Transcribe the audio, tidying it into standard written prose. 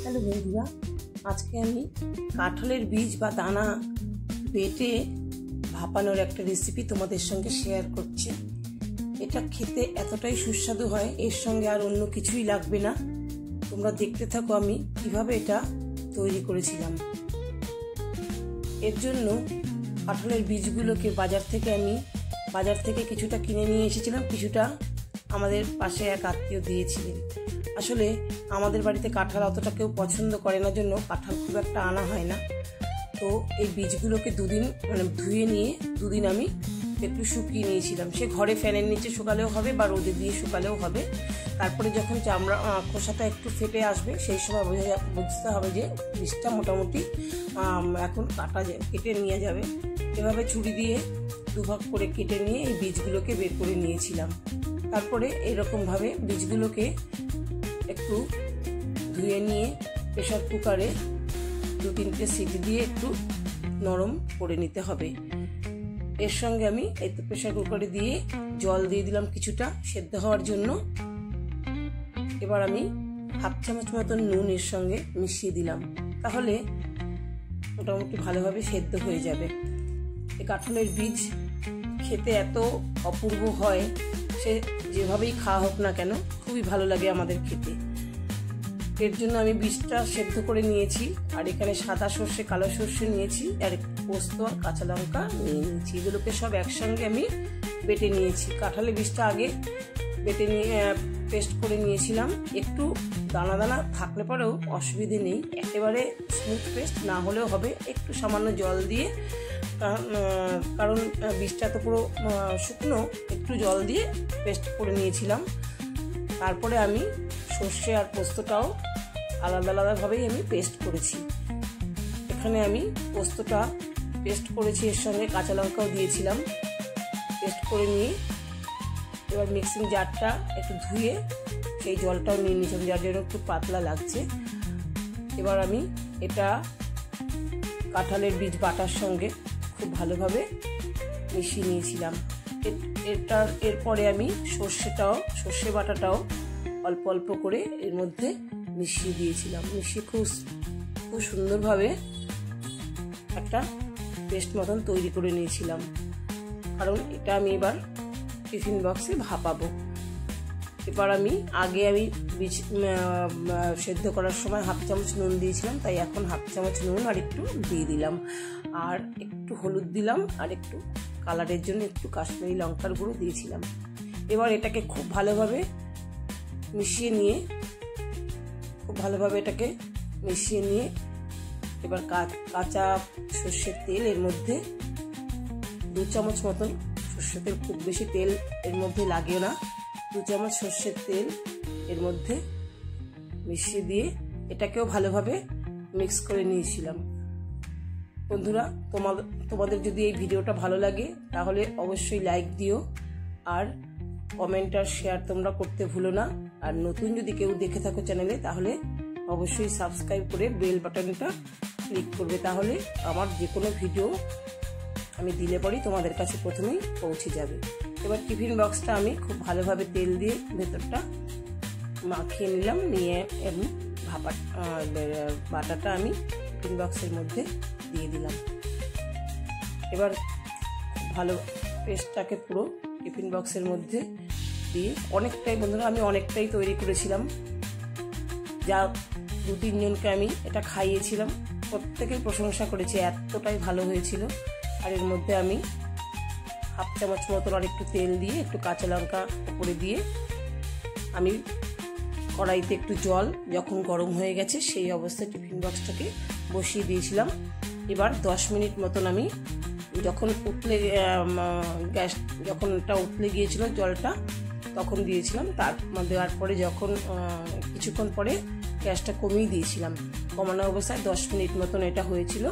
Hello বন্ধুরা, আজকে আমি কাঁঠালের বীজ বা দানা বেটে ভাপানোর একটা রেসিপি তোমাদের সঙ্গে শেয়ার করছি। এটা খেতে এতটাই সুস্বাদু হয়, এর সঙ্গে আর অন্য কিছুই লাগবে না। তোমরা দেখতে থাকো আমি কিভাবে এটা তৈরি করেছিলাম। এর জন্য কাঁঠালের বীজগুলোকে বাজার থেকে কিছুটা কিনে নিয়ে এসেছিলাম, কিছুটা আমাদের পাশে এক আত্মীয় দিয়েছিলেন। আসলে আমাদের বাড়িতে কাঁঠাল অতটা কেউ পছন্দ করে না, জন্য কাঁঠাল খুব একটা আনা হয় না। তো এই বীজগুলোকে ধুয়ে নিয়ে দুদিন আমি একটু শুকিয়ে নিয়েছিলাম। সে ঘরে ফ্যানের নিচে শুকালেও হবে বা রোদে দিয়ে শুকালেও হবে। তারপরে যখন চামড়া খোসাটা একটু ফেটে আসবে, সেই সময় বুঝতে হবে যে বীজটা মোটামুটি এখন কেটে নিয়ে যাবে। এভাবে ছুরি দিয়ে দুভাগ করে কেটে নিয়ে এই বীজগুলোকে বের করে নিয়েছিলাম। তারপরে এরকমভাবে বীজগুলোকে একটু ধুয়ে নিয়ে প্রেসার কুকারে 2-3টে সিটি দিয়ে একটু নরম করে নিতে হবে। এর সঙ্গে আমি এই প্রেসার কুকারে দিয়ে জল দিয়ে দিলাম কিছুটা সেদ্ধ হওয়ার জন্য। এবার আমি 1/2 চামচ মতন নুন এর সঙ্গে মিশিয়ে দিলাম, তাহলে মোটামুটি ভালোভাবে সেদ্ধ হয়ে যাবে। এই কাঁঠালের বীজ খেতে এত অপূর্ব হয়, সে যেভাবেই খাওয়া হোক না কেন খুবই ভালো লাগে আমাদের খেতে। এর জন্য আমি বীজটা সেদ্ধ করে নিয়েছি, আর এখানে সাদা সর্ষে, কালো সর্ষে নিয়েছি, আর পোস্ত আর কাঁচা লঙ্কা নিয়ে নিয়েছি। এগুলোকে সব একসঙ্গে আমি বেটে নিয়েছি। কাঁঠালের বীজটা আগে বেটে নিয়ে পেস্ট করে নিয়েছিলাম। একটু দানা দানা থাকলে পরেও অসুবিধে নেই, একেবারে স্মুথ পেস্ট না হলেও হবে। একটু সামান্য জল দিয়ে, কারণ বীজটা তো পুরো শুকনো, একটু জল দিয়ে পেস্ট করে নিয়েছিলাম। তারপরে আমি সর্ষে আর পোস্তটাও আলাদা আলাদাভাবেই আমি পেস্ট করেছি। এখানে আমি পোস্তটা পেস্ট করেছি, এর সঙ্গে কাঁচা লঙ্কাও দিয়েছিলাম। পেস্ট করে নিয়ে এবার মিক্সিং জারটা একটু ধুয়ে সেই জলটাও নিয়ে নিয়েছিলাম, যার জন্য একটু পাতলা লাগছে। এবার আমি এটা কাঁঠালের বীজ বাটার সঙ্গে খুব ভালোভাবে মিশিয়ে নিয়েছিলাম। এরপরে আমি সর্ষে বাটাটাও অল্প অল্প করে এর মধ্যে মিশিয়ে দিয়েছিলাম। মিশিয়ে খুব সুন্দরভাবে একটা পেস্ট মতন তৈরি করে নিয়েছিলাম, কারণ এটা আমি এবার টিফিন বক্সে ভাপাবো। এবার আগে আমি বীজ সেদ্ধ করার সময় 1/2 চামচ নুন দিয়েছিলাম, তাই এখন 1/2 চামচ নুন আর একটু দিয়ে দিলাম, আর একটু হলুদ দিলাম, আর একটু কালারের জন্য একটু কাশ্মীরি লঙ্কার গুঁড়ো দিয়েছিলাম। এবার এটাকে খুব ভালোভাবে মিশিয়ে নিয়ে এবার কাঁচা সর্ষের তেল এর মধ্যে 2 চামচ মতন, সর্ষের তেল খুব বেশি তেল এর মধ্যে লাগেও না, 2 চামচ সর্ষের তেল এর মধ্যে মিশিয়ে দিয়ে এটাকেও ভালোভাবে মিক্স করে নিয়েছিলাম। বন্ধুরা, তোমাদের যদি এই ভিডিওটা ভালো লাগে তাহলে অবশ্যই লাইক দিও, আর কমেন্ট আর শেয়ার তোমরা করতে ভুলো না। আর নতুন যদি কেউ দেখে থাকো চ্যানেলে, তাহলে অবশ্যই সাবস্ক্রাইব করে বেল বাটনটা ক্লিক করবে, তাহলে আমার যে কোনো ভিডিও আমি দিলে পরেই তোমাদের কাছে প্রথমেই পৌঁছে যাবে। এবার টিফিন বক্সটা আমি খুব ভালোভাবে তেল দিয়ে ভেতরটা মাখিয়ে নিলাম, নিয়ে এবং বাটাটা আমি টিফিন বক্সের মধ্যে দিয়ে দিলাম। এবার ভালো পেস্টটাকে পুরো টিফিন বক্সের মধ্যে দিয়ে আমি অনেকটাই তৈরি করেছিলাম, যা 2-3 জনকে আমি এটা খাইয়েছিলাম। প্রত্যেকেই প্রশংসা করেছে, এতটাই ভালো হয়েছিল। আর এর মধ্যে আমি 1/2 চামচ মতন আর একটু তেল দিয়ে, একটু কাঁচা লঙ্কা উপরে দিয়ে, আমি কড়াইতে একটু জল যখন গরম হয়ে গেছে সেই অবস্থায় টিফিন বক্সটাকে বসিয়ে দিয়েছিলাম। এবার 10 মিনিট মতন আমি যখন এটা উতলে গিয়েছিল জলটা, তখন দিয়েছিলাম। দেওয়ার পরে যখন কিছুক্ষণ পরে গ্যাসটা কমিয়ে দিয়েছিলাম, কমানো অবস্থায় 10 মিনিট মতন এটা হয়েছিল।